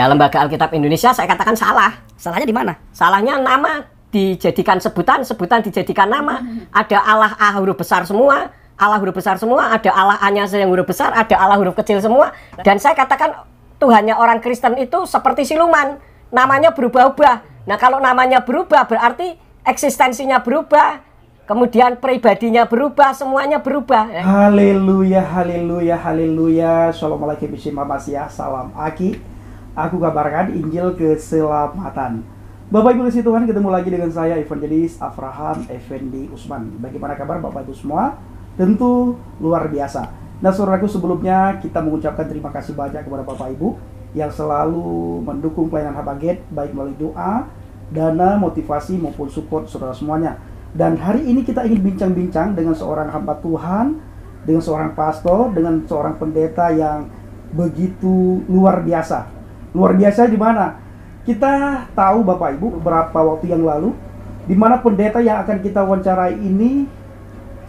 Ya, Lembaga Alkitab Indonesia saya katakan salah. Salahnya di mana? Salahnya nama dijadikan sebutan, sebutan dijadikan nama. Ada Allah A huruf besar semua, Allah huruf besar semua, ada Allah A-nya yang huruf besar, ada Allah huruf kecil semua. Dan saya katakan Tuhannya orang Kristen itu seperti siluman, namanya berubah-ubah. Nah, kalau namanya berubah berarti eksistensinya berubah, kemudian pribadinya berubah, semuanya berubah. Haleluya, haleluya, haleluya. Assalamualaikum warahmatullahi wabarakatuh. Salam Aki. Aku kabarkan Injil keselamatan. Bapak Ibu kasih Tuhan, ketemu lagi dengan saya Evangelis Afraham Effendi Usman. Bagaimana kabar Bapak Ibu semua? Tentu luar biasa. Nah, saudaraku, sebelumnya kita mengucapkan terima kasih banyak kepada Bapak Ibu yang selalu mendukung pelayanan Habaget, baik melalui doa, dana, motivasi maupun support saudara semuanya. Dan hari ini kita ingin bincang-bincang dengan seorang hamba Tuhan, dengan seorang pastor, dengan seorang pendeta yang begitu luar biasa. Luar biasa di mana? Kita tahu Bapak Ibu beberapa waktu yang lalu, di mana pendeta yang akan kita wawancarai ini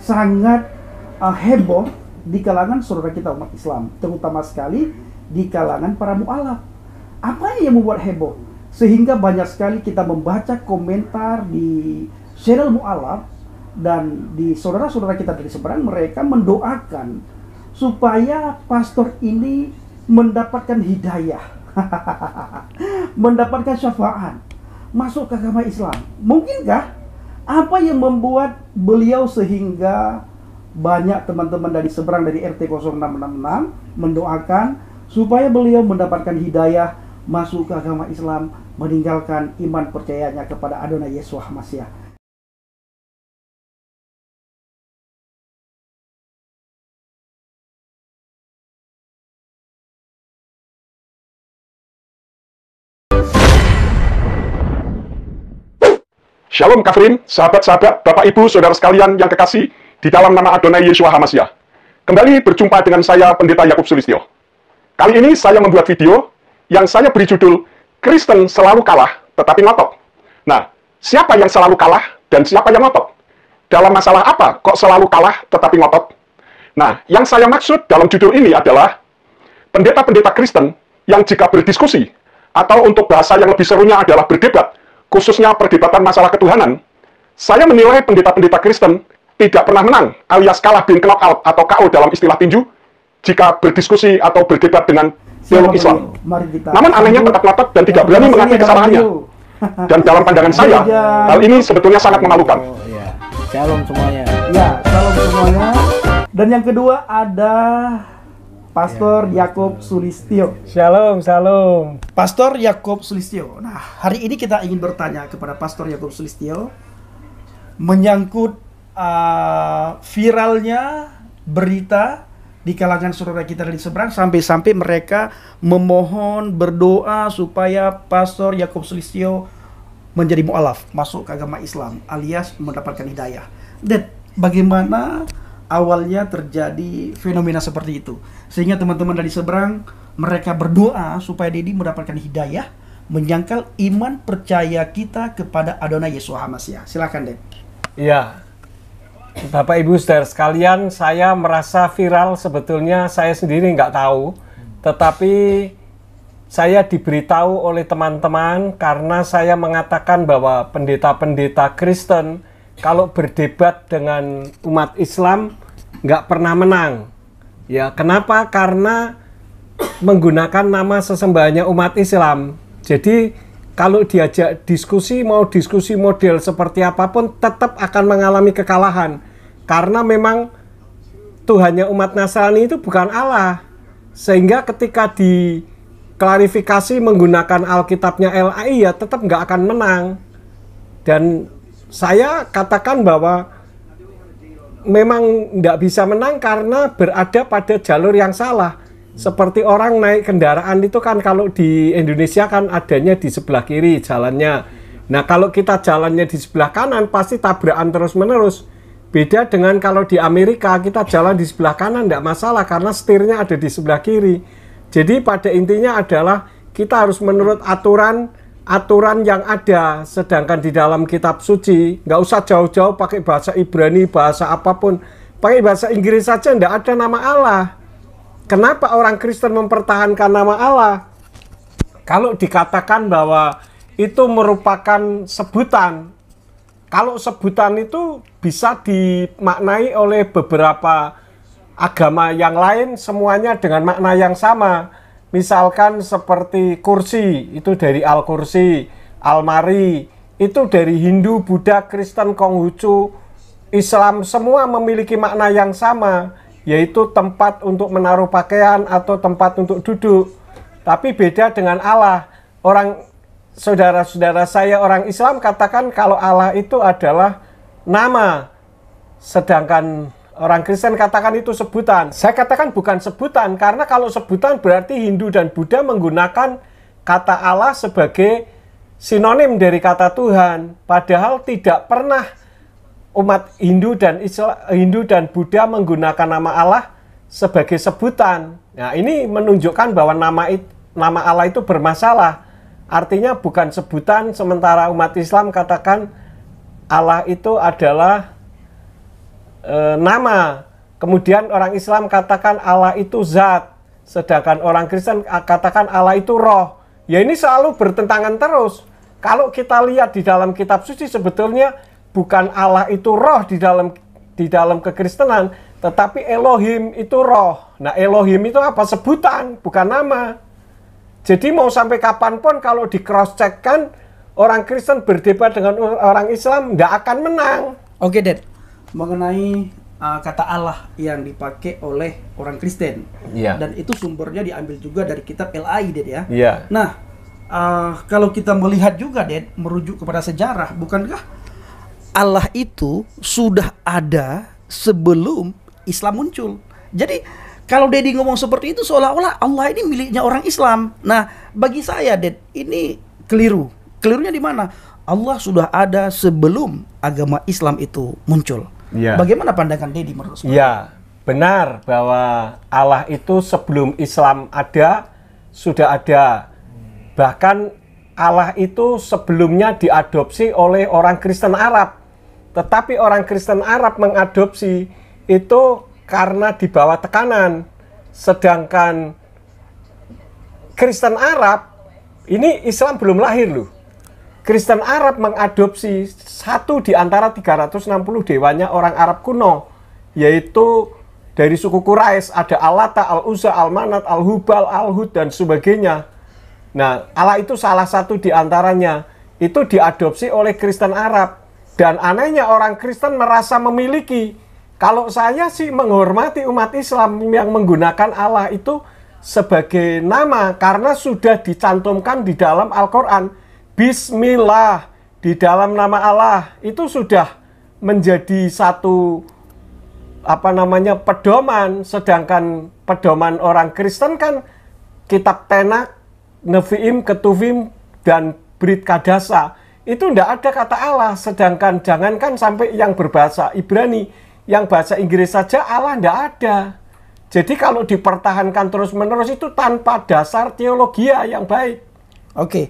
sangat heboh di kalangan saudara kita umat Islam, terutama sekali di kalangan para mu'alaf. Apa yang membuat heboh? Sehingga banyak sekali kita membaca komentar di channel mu'alaf dan di saudara-saudara kita dari seberang, mereka mendoakan supaya pastor ini mendapatkan hidayah, mendapatkan syafaat, masuk ke agama Islam. Mungkinkah? Apa yang membuat beliau sehingga banyak teman-teman dari seberang dari RT 0666 mendoakan supaya beliau mendapatkan hidayah, masuk ke agama Islam, meninggalkan iman percayanya kepada Adonai Yesus Masiah. Shalom Kafrin, sahabat-sahabat, Bapak Ibu, Saudara sekalian yang kekasih di dalam nama Adonai Yesus Hamasiah. Kembali berjumpa dengan saya, Pendeta Yakub Sulistyo. Kali ini saya membuat video yang saya beri judul Kristen selalu kalah tetapi ngotot. Nah, siapa yang selalu kalah dan siapa yang ngotot? Dalam masalah apa kok selalu kalah tetapi ngotot? Nah, yang saya maksud dalam judul ini adalah pendeta-pendeta Kristen yang jika berdiskusi, atau untuk bahasa yang lebih serunya adalah berdebat, khususnya perdebatan masalah ketuhanan, saya menilai pendeta-pendeta Kristen tidak pernah menang, alias kalah bin knockout atau KO dalam istilah tinju, jika berdiskusi atau berdebat dengan teolog Islam. Namun anehnya tetap ngotot dan tidak berani mengakui kesalahannya. Dan dalam pandangan saya, hal ini sebetulnya sangat memalukan. Shalom semuanya. Ya, shalom semuanya. Dan yang kedua ada Pastor Yakub Sulistyo. Shalom, shalom. Pastor Yakub Sulistyo. Nah, hari ini kita ingin bertanya kepada Pastor Yakub Sulistyo menyangkut viralnya berita di kalangan saudara kita dari seberang, sampai-sampai mereka memohon berdoa supaya Pastor Yakub Sulistyo menjadi mu'alaf, masuk ke agama Islam, alias mendapatkan hidayah. Dan bagaimana awalnya terjadi fenomena seperti itu, sehingga teman-teman dari seberang mereka berdoa supaya Dedi mendapatkan hidayah, menyangkal iman percaya kita kepada Adonai Yesus Hamasiah. Silakan, Den. Iya, Bapak Ibu saudara sekalian, saya merasa viral sebetulnya saya sendiri nggak tahu, tetapi saya diberitahu oleh teman-teman karena saya mengatakan bahwa pendeta-pendeta Kristen kalau berdebat dengan umat Islam nggak pernah menang. Ya, kenapa? Karena menggunakan nama sesembahannya umat Islam. Jadi kalau diajak diskusi, mau diskusi model seperti apapun, tetap akan mengalami kekalahan. Karena memang Tuhannya umat Nasrani itu bukan Allah. Sehingga ketika diklarifikasi menggunakan Alkitabnya LAI, ya tetap nggak akan menang. Dan saya katakan bahwa memang nggak bisa menang karena berada pada jalur yang salah. Seperti orang naik kendaraan itu kan kalau di Indonesia kan adanya di sebelah kiri jalannya. Nah, kalau kita jalannya di sebelah kanan pasti tabrakan terus-menerus. Beda dengan kalau di Amerika kita jalan di sebelah kanan nggak masalah karena setirnya ada di sebelah kiri. Jadi pada intinya adalah kita harus menurut aturan yang ada, sedangkan di dalam kitab suci nggak usah jauh-jauh pakai bahasa Ibrani, bahasa apapun, pakai bahasa Inggris saja nggak ada nama Allah. Kenapa orang Kristen mempertahankan nama Allah? Kalau dikatakan bahwa itu merupakan sebutan, kalau sebutan itu bisa dimaknai oleh beberapa agama yang lain semuanya dengan makna yang sama. Misalkan seperti kursi, itu dari Al-Kursi, almari, itu dari Hindu, Buddha, Kristen, Konghucu, Islam, semua memiliki makna yang sama, yaitu tempat untuk menaruh pakaian atau tempat untuk duduk. Tapi beda dengan Allah. Saudara-saudara saya orang Islam katakan kalau Allah itu adalah nama, sedangkan orang Kristen katakan itu sebutan. Saya katakan bukan sebutan, karena kalau sebutan berarti Hindu dan Buddha menggunakan kata Allah sebagai sinonim dari kata Tuhan. Padahal tidak pernah umat Hindu dan Buddha menggunakan nama Allah sebagai sebutan. Nah, ini menunjukkan bahwa nama Allah itu bermasalah. Artinya bukan sebutan, sementara umat Islam katakan Allah itu adalah nama. Kemudian orang Islam katakan Allah itu zat, sedangkan orang Kristen katakan Allah itu roh. Ya, ini selalu bertentangan terus. Kalau kita lihat di dalam kitab suci, sebetulnya bukan Allah itu roh di dalam kekristenan, tetapi Elohim itu roh. Nah, Elohim itu apa? Sebutan, bukan nama. Jadi mau sampai kapanpun kalau di cross check kan orang Kristen berdebat dengan orang Islam tidak akan menang. Oke, Dad. Mengenai kata Allah yang dipakai oleh orang Kristen, dan itu sumbernya diambil juga dari kitab LAI, Dad, ya. Nah, kalau kita melihat juga, Dad, merujuk kepada sejarah, bukankah Allah itu sudah ada sebelum Islam muncul? Jadi kalau Dedi ngomong seperti itu seolah-olah Allah ini miliknya orang Islam. Nah, bagi saya, Dad, ini keliru. Kelirunya di mana? Allah sudah ada sebelum agama Islam itu muncul. Bagaimana pandangan Dedi menurut saya? Ya, benar bahwa Allah itu sebelum Islam ada, sudah ada. Bahkan Allah itu sebelumnya diadopsi oleh orang Kristen Arab. Tetapi orang Kristen Arab mengadopsi itu karena di bawah tekanan. Sedangkan Kristen Arab, ini Islam belum lahir loh. Kristen Arab mengadopsi satu di antara 360 dewanya orang Arab kuno, yaitu dari suku Quraisy, ada Al-Lata, Al-Uzza, Al-Manat, Al-Hubal, Al-Hud, dan sebagainya. Nah, Allah itu salah satu di antaranya. Itu diadopsi oleh Kristen Arab. Dan anehnya orang Kristen merasa memiliki. Kalau saya sih menghormati umat Islam yang menggunakan Allah itu sebagai nama, karena sudah dicantumkan di dalam Al-Quran. Bismillah, di dalam nama Allah, itu sudah menjadi satu pedoman. Sedangkan pedoman orang Kristen kan kitab Tenak, Nevi'im, Ketuvim, dan Brit Kadasa. Itu tidak ada kata Allah. Sedangkan jangankan sampai yang berbahasa Ibrani, yang bahasa Inggris saja Allah tidak ada. Jadi kalau dipertahankan terus-menerus itu tanpa dasar teologia yang baik. Oke.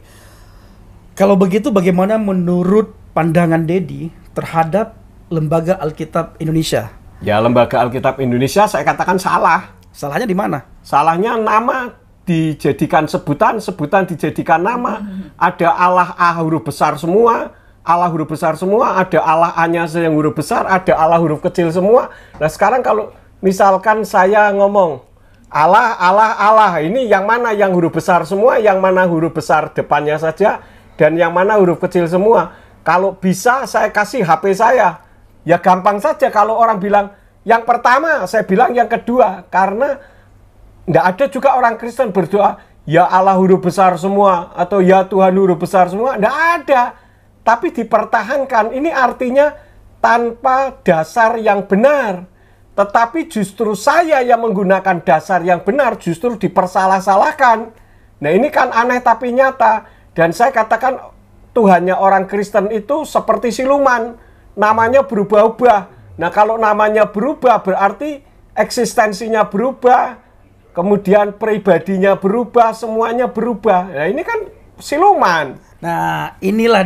Kalau begitu bagaimana menurut pandangan Dedi terhadap Lembaga Alkitab Indonesia? Ya, Lembaga Alkitab Indonesia saya katakan salah. Salahnya di mana? Salahnya nama dijadikan sebutan, sebutan dijadikan nama. Ada Allah A huruf besar semua, Allah huruf besar semua, ada Allah A-nya yang huruf besar, ada Allah huruf kecil semua. Nah, sekarang kalau misalkan saya ngomong Allah, Allah, Allah, ini yang mana yang huruf besar semua, yang mana huruf besar depannya saja, dan yang mana huruf kecil semua. Kalau bisa saya kasih HP saya, ya gampang saja. Kalau orang bilang yang pertama, saya bilang yang kedua. Karena tidak ada juga orang Kristen berdoa, ya Allah huruf besar semua, atau ya Tuhan huruf besar semua. Tidak ada. Tapi dipertahankan, ini artinya tanpa dasar yang benar. Tetapi justru saya yang menggunakan dasar yang benar justru dipersalah-salahkan. Nah, ini kan aneh tapi nyata. Dan saya katakan Tuhannya orang Kristen itu seperti siluman. Namanya berubah-ubah. Nah, kalau namanya berubah berarti eksistensinya berubah. Kemudian pribadinya berubah, semuanya berubah. Nah, ini kan siluman. Nah, inilah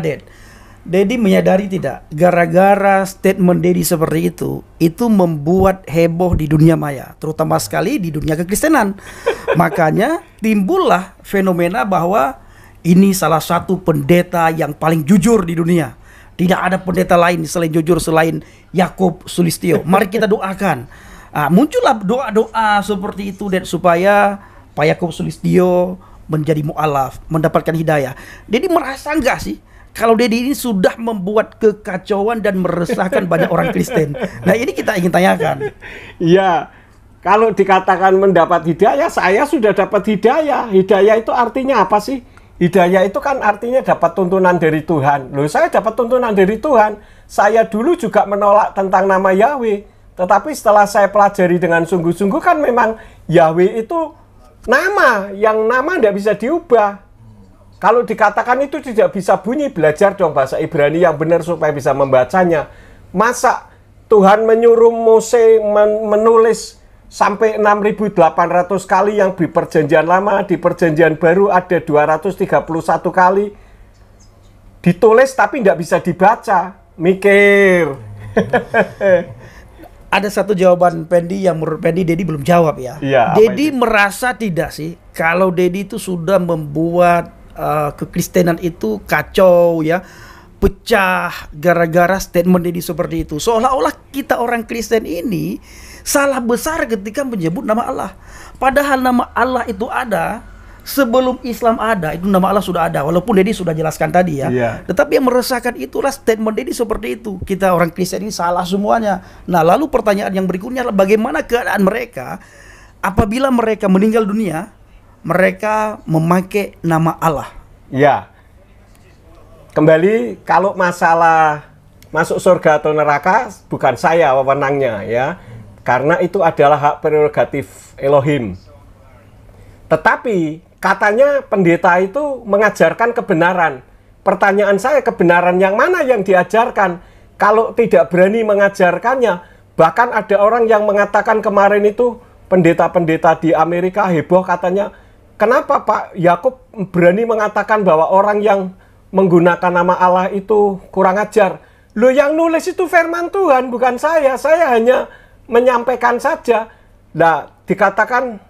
Dedi menyadari tidak, gara-gara statement Dedi seperti itu membuat heboh di dunia maya, terutama sekali di dunia kekristenan. Makanya timbullah fenomena bahwa ini salah satu pendeta yang paling jujur di dunia. Tidak ada pendeta lain selain jujur selain Yakub Sulistyo. Mari kita doakan. Muncullah doa-doa seperti itu dan supaya Pak Yakub Sulistyo menjadi mu'alaf, mendapatkan hidayah. Dedi merasa enggak sih kalau Dedi ini sudah membuat kekacauan dan meresahkan banyak orang Kristen? Nah, ini kita ingin tanyakan. Iya, kalau dikatakan mendapat hidayah, saya sudah dapat hidayah. Hidayah itu artinya apa sih? Hidayah itu kan artinya dapat tuntunan dari Tuhan. Loh, saya dapat tuntunan dari Tuhan. Saya dulu juga menolak tentang nama Yahweh. Tetapi setelah saya pelajari dengan sungguh-sungguh, kan memang Yahweh itu nama, yang nama tidak bisa diubah. Kalau dikatakan itu tidak bisa bunyi, belajar dong bahasa Ibrani yang benar supaya bisa membacanya. Masa Tuhan menyuruh Mose menulis sampai 6.800 kali yang di perjanjian lama, di perjanjian baru ada 231 kali ditulis tapi tidak bisa dibaca. Mikir. Ada satu jawaban Pendi yang menurut Pendi Dedi belum jawab ya. Iya, Dedi merasa tidak sih kalau Dedi itu sudah membuat kekristenan itu kacau ya, pecah gara-gara statement Dedi seperti itu. Seolah-olah kita orang Kristen ini salah besar ketika menyebut nama Allah. Padahal nama Allah itu ada sebelum Islam ada, itu nama Allah sudah ada. Walaupun Dedi sudah jelaskan tadi ya. Iya. Tetapi yang meresahkan itulah statement Dedi seperti itu. Kita orang Kristen ini salah semuanya. Nah, lalu pertanyaan yang berikutnya adalah bagaimana keadaan mereka apabila mereka meninggal dunia, mereka memakai nama Allah. Ya. Kembali, kalau masalah masuk surga atau neraka, bukan saya wewenangnya ya. Karena itu adalah hak prerogatif Elohim. Tetapi katanya pendeta itu mengajarkan kebenaran. Pertanyaan saya, kebenaran yang mana yang diajarkan? Kalau tidak berani mengajarkannya, bahkan ada orang yang mengatakan kemarin itu, pendeta-pendeta di Amerika heboh katanya, kenapa Pak Yakub berani mengatakan bahwa orang yang menggunakan nama Allah itu kurang ajar? Loh, yang nulis itu firman Tuhan, bukan saya. Saya hanya menyampaikan saja. Nah, dikatakan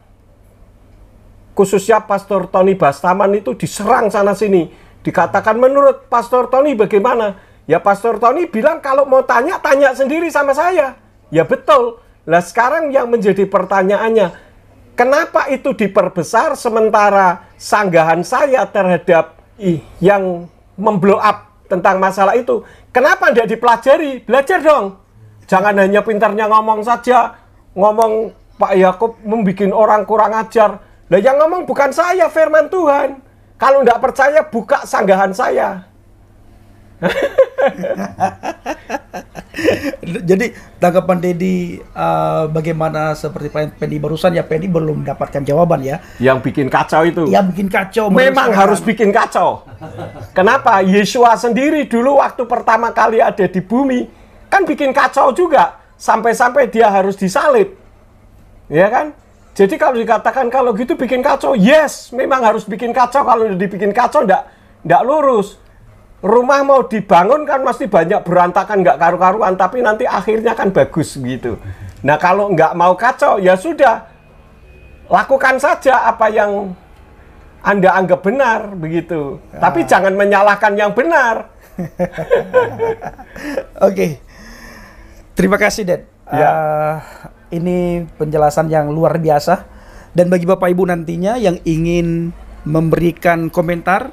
khususnya Pastor Tony Bastaman itu diserang sana-sini. Dikatakan menurut Pastor Tony bagaimana? Ya Pastor Tony bilang kalau mau tanya, tanya sendiri sama saya. Ya betul. Lah sekarang yang menjadi pertanyaannya, kenapa itu diperbesar sementara sanggahan saya terhadap yang memblow up tentang masalah itu, kenapa tidak dipelajari? Belajar dong. Jangan hanya pintarnya ngomong saja. Ngomong Pak Yakub membuat orang kurang ajar. Nah, yang ngomong bukan saya, firman Tuhan. Kalau tidak percaya, buka sanggahan saya. Jadi tanggapan Dedi bagaimana seperti Pendi barusan ya, Pendi belum mendapatkan jawaban ya. Yang bikin kacau itu. Yang bikin kacau. Memang harus bikin kacau. Kenapa? Yesua sendiri dulu waktu pertama kali ada di bumi, kan bikin kacau juga. Sampai-sampai dia harus disalib. Ya kan? Jadi kalau dikatakan kalau gitu bikin kacau, yes, memang harus bikin kacau. Kalau dibikin kacau, ndak lurus. Rumah mau dibangun kan mesti banyak berantakan, nggak karu-karuan, tapi nanti akhirnya kan bagus begitu. Nah, kalau nggak mau kacau, ya sudah, lakukan saja apa yang Anda anggap benar begitu. Tapi jangan menyalahkan yang benar. Oke. Terima kasih, Dad. Ya. Ini penjelasan yang luar biasa. Dan bagi Bapak Ibu nantinya yang ingin memberikan komentar,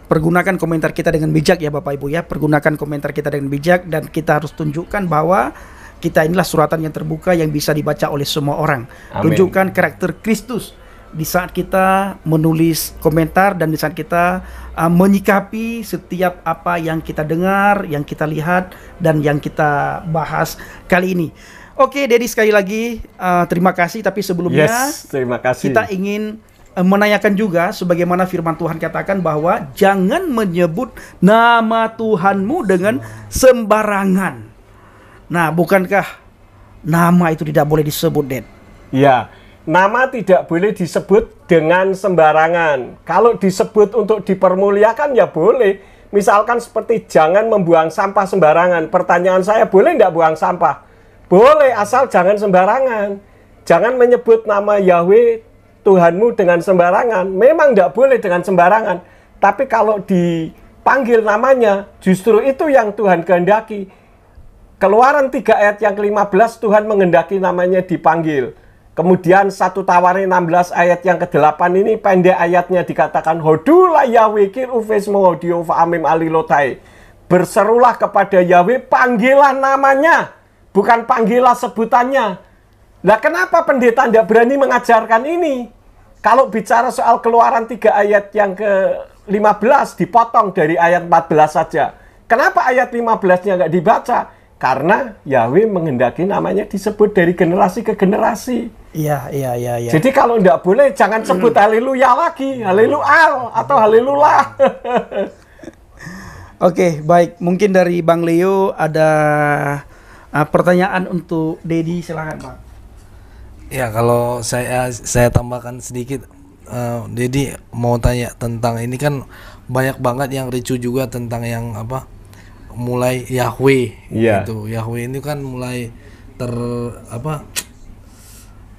pergunakan komentar kita dengan bijak ya Bapak Ibu ya. Pergunakan komentar kita dengan bijak, dan kita harus tunjukkan bahwa kita inilah suratan yang terbuka yang bisa dibaca oleh semua orang. Amin. Tunjukkan karakter Kristus di saat kita menulis komentar dan di saat kita menyikapi setiap apa yang kita dengar, yang kita lihat, dan yang kita bahas kali ini. Oke, Dedi, sekali lagi terima kasih. Tapi sebelumnya terima kasih. kita ingin menanyakan juga sebagaimana firman Tuhan katakan bahwa jangan menyebut nama Tuhanmu dengan sembarangan. Nah, bukankah nama itu tidak boleh disebut, Ded? Ya, nama tidak boleh disebut dengan sembarangan. Kalau disebut untuk dipermuliakan ya boleh. Misalkan seperti jangan membuang sampah sembarangan. Pertanyaan saya, boleh tidak buang sampah? Boleh, asal jangan sembarangan. Jangan menyebut nama Yahweh Tuhanmu dengan sembarangan. Memang tidak boleh dengan sembarangan. Tapi kalau dipanggil namanya, justru itu yang Tuhan kehendaki. Keluaran 3 ayat yang ke-15, Tuhan menghendaki namanya dipanggil. Kemudian 1 Tawarin 16 ayat yang ke-8 ini pendek ayatnya dikatakan Hodula Yahweh kirufesmo hodio fa'amim alilotai. Berserulah kepada Yahweh, panggilah namanya, bukan panggilah sebutannya. Nah, kenapa pendeta tidak berani mengajarkan ini? Kalau bicara soal Keluaran 3 ayat yang ke-15 dipotong dari ayat 14 saja. Kenapa ayat 15-nya nggak dibaca? Karena Yahweh menghendaki namanya disebut dari generasi ke generasi. Iya. Jadi kalau tidak boleh, jangan sebut haleluya lagi, haleluya atau halelulah. Oke, baik. Mungkin dari Bang Leo ada pertanyaan untuk Dedi, silakan Bang. Ya, kalau saya tambahkan sedikit, Dedi mau tanya tentang ini kan banyak banget yang ricu juga tentang yang apa? Mulai Yahweh gitu. Yahweh ini kan mulai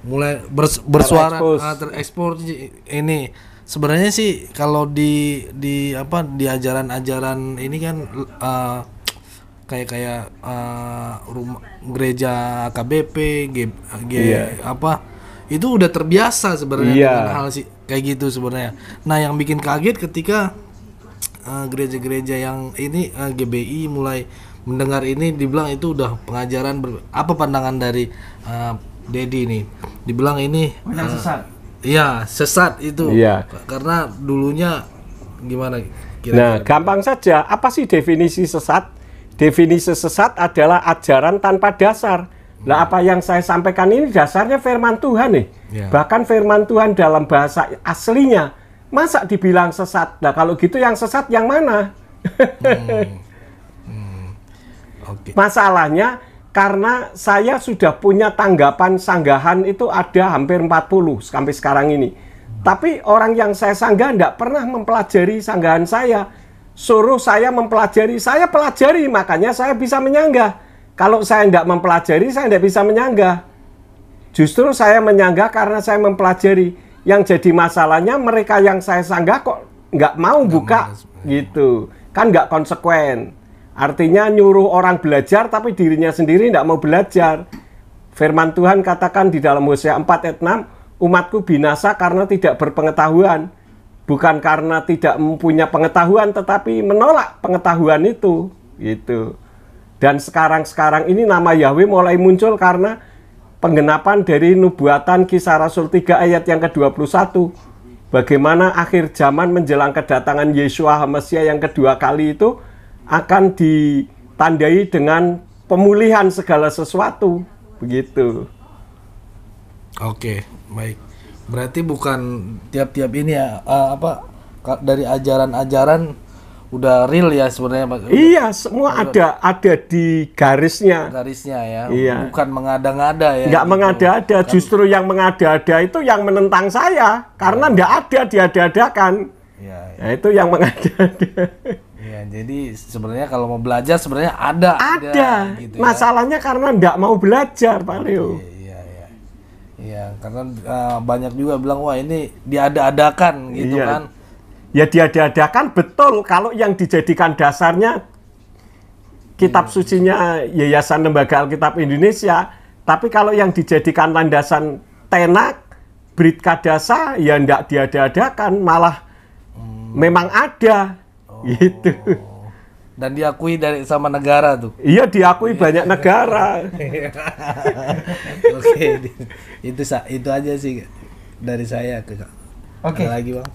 mulai bersuara terekspos ini. Sebenarnya sih kalau di ajaran-ajaran ini kan kayak rumah gereja KBP itu udah terbiasa sebenarnya dengan hal kayak gitu sebenarnya. Nah, yang bikin kaget ketika gereja-gereja yang ini GBI mulai mendengar ini, dibilang itu udah pengajaran. Apa pandangan dari Dedi ini? Dibilang ini sesat. Iya, sesat itu. Iya. Karena dulunya gimana kira-kira? Nah, gampang saja. Apa sih definisi sesat? Definisi sesat adalah ajaran tanpa dasar. Nah, apa yang saya sampaikan ini dasarnya firman Tuhan nih. Yeah. Bahkan firman Tuhan dalam bahasa aslinya. Masa dibilang sesat? Nah, kalau gitu yang sesat yang mana? Okay. Masalahnya karena saya sudah punya tanggapan sanggahan itu ada hampir 40 sampai sekarang ini. Tapi orang yang saya sanggah tidak pernah mempelajari sanggahan saya. Suruh saya mempelajari, saya pelajari, makanya saya bisa menyanggah. Kalau saya tidak mempelajari, saya tidak bisa menyanggah. Justru saya menyanggah karena saya mempelajari. Yang jadi masalahnya mereka yang saya sanggah kok nggak mau buka gitu. Kan nggak konsekuen. Artinya nyuruh orang belajar tapi dirinya sendiri tidak mau belajar. Firman Tuhan katakan di dalam Hosea 4 ayat 6, umatku binasa karena tidak berpengetahuan. Bukan karena tidak mempunyai pengetahuan, tetapi menolak pengetahuan itu. Gitu. Dan sekarang ini nama Yahweh mulai muncul karena penggenapan dari nubuatan Kisah Rasul 3 ayat yang ke-21. Bagaimana akhir zaman menjelang kedatangan Yeshua HaMasiah yang kedua kali itu akan ditandai dengan pemulihan segala sesuatu. Begitu. Oke, baik. Berarti bukan tiap-tiap ini ya dari ajaran-ajaran udah real ya sebenarnya Pak. Iya, semua ada di garisnya. Garisnya ya. Iya. Bukan mengada-ngada ya. Nggak gitu. mengada-ada, Kan, justru yang mengada-ada itu yang menentang saya karena nggak ada diada-adakan. Iya. Nah, itu yang mengada-ada. Iya, jadi sebenarnya kalau mau belajar sebenarnya ada gitu ya. Masalahnya karena nggak mau belajar, Pak Leo. Iya, karena banyak juga bilang wah ini diada-adakan gitu Iya. kan. Ya diada-adakan betul kalau yang dijadikan dasarnya kitab sucinya Yayasan Lembaga Alkitab Indonesia. Tapi kalau yang dijadikan landasan tenak, Brit Kadasa, ya ndak diada-adakan, malah memang ada. Gitu. Dan diakui sama negara tuh. Iya, diakui banyak negara. Oke, itu aja sih dari saya ke Kak. Oke. Ada lagi, Bang?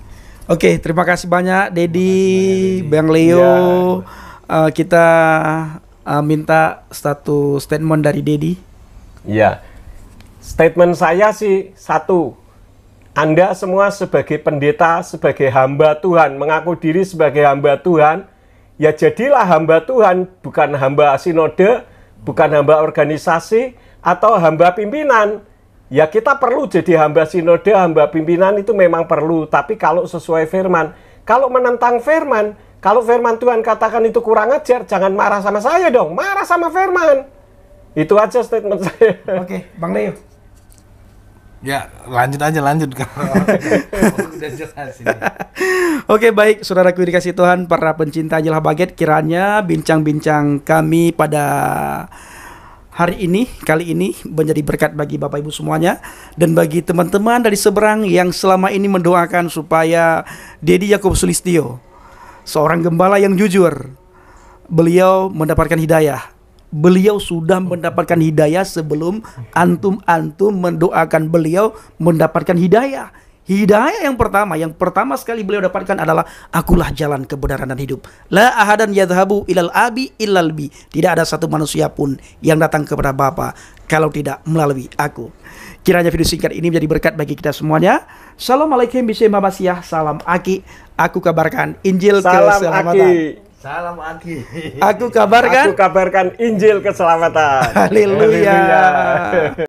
Oke, terima kasih banyak Dedi, Bang Leo. Kita minta satu statement dari Dedi. Ya, statement saya sih satu. Anda semua sebagai pendeta, sebagai hamba Tuhan, mengaku diri sebagai hamba Tuhan, ya jadilah hamba Tuhan, bukan hamba sinode, bukan hamba organisasi, atau hamba pimpinan. Ya kita perlu jadi hamba sinode, hamba pimpinan itu memang perlu, tapi kalau sesuai firman. Kalau menentang firman, kalau firman Tuhan katakan itu kurang ajar, jangan marah sama saya dong, marah sama firman. Itu aja statement saya. Oke, Bang Leo. Ya, lanjut kalau udah jelas ini. Oke, baik, saudaraku dikasih Tuhan, para pencinta Anjil Habaget, kiranya bincang-bincang kami pada hari ini, kali ini menjadi berkat bagi Bapak Ibu semuanya dan bagi teman-teman dari seberang yang selama ini mendoakan supaya Dedi Yakub Sulistyo, seorang gembala yang jujur, beliau mendapatkan hidayah. Beliau sudah mendapatkan hidayah sebelum antum mendoakan beliau mendapatkan hidayah. Hidayah yang pertama sekali beliau dapatkan adalah akulah jalan kebenaran dan hidup. La ahadan yadhhabu ilal abi illal bi. Tidak ada satu manusia pun yang datang kepada Bapa kalau tidak melalui aku. Kiranya video singkat ini menjadi berkat bagi kita semuanya. Assalamualaikum warahmatullahi wabarakatuh. Salam Aki. Aku kabarkan Injil keselamatan. Salam Aki. Aku kabarkan Injil keselamatan. Haleluya.